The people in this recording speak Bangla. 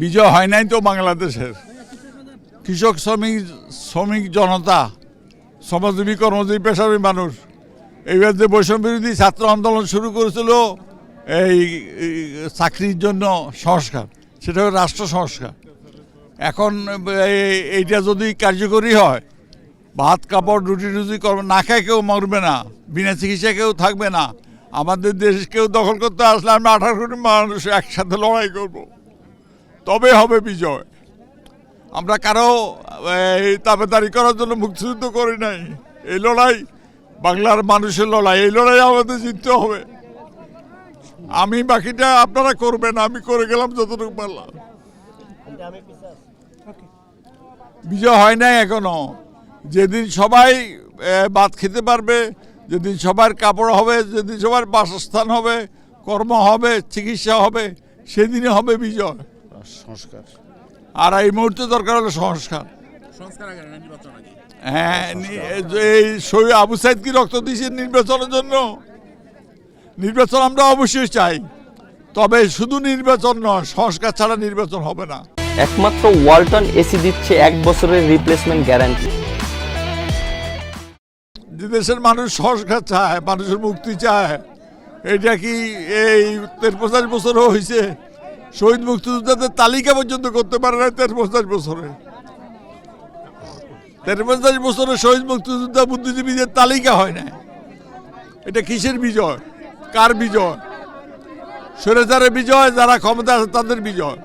বিজয় হয় নাই তো বাংলাদেশের কৃষক শ্রমিক জনতা সমাজজীবী কর্মজীবী পেশাজীবী মানুষ এইবার যে বৈষম্য বিরোধী ছাত্র আন্দোলন শুরু করেছিল এই চাকরির জন্য সংস্কার, সেটা হলো রাষ্ট্র সংস্কার। এখন এইটা যদি কার্যকরী হয়, ভাত কাপড় রুটি রুজি করবে, না খায় কেউ মরবে না, বিনা চিকিৎসা কেউ থাকবে না। আমাদের দেশ কেউ দখল করতে আসলে আমরা 18 কোটি মানুষ একসাথে লড়াই করব, তবে হবে বিজয়। আমরা কারো তাবেদারি করার জন্য মুক্তিযুদ্ধ করি নাই। এই লড়াই বাংলার মানুষের লড়াই, এই লড়াই আমাদের জিততে হবে। আমি বাকিটা আপনারা করবেন, আমি করে গেলাম যতটুকু পারলাম। বিজয় হয় নাই এখনো। যেদিন সবাই ভাত খেতে পারবে, যেদিন সবার কাপড় হবে, যেদিন সবার বাসস্থান হবে, কর্ম হবে, চিকিৎসা হবে, সেদিনই হবে বিজয়। সংস্কার আর এই মুহূর্তে দরকার হলো সংস্কার। হ্যাঁ, এই আবু সাইদ কি রক্ত দিয়েছে নির্বাচনের জন্য? নির্বাচন আমরা অবশ্যই চাই, তবে শুধু নির্বাচন নয়, সংস্কার ছাড়া নির্বাচন হবে না। একমাত্র ওয়ালটন এসি দিচ্ছে 1 বছরের রিপ্লেসমেন্ট গ্যারান্টি। যে দেশের মানুষ সংস্কার চায়, মানুষের মুক্তি চায়, এটা কি এই 53 বছরও হয়েছে? শহীদ মুক্তিযোদ্ধাদের তালিকা পর্যন্ত করতে পারে না 53 বছরে। 53 বছরে শহীদ মুক্তিযোদ্ধা বুদ্ধিজীবীদের তালিকা হয় না। এটা কিসের বিজয়? কার বিজয়? স্বৈরাচারের বিজয়, যারা ক্ষমতা আছে তাদের বিজয়।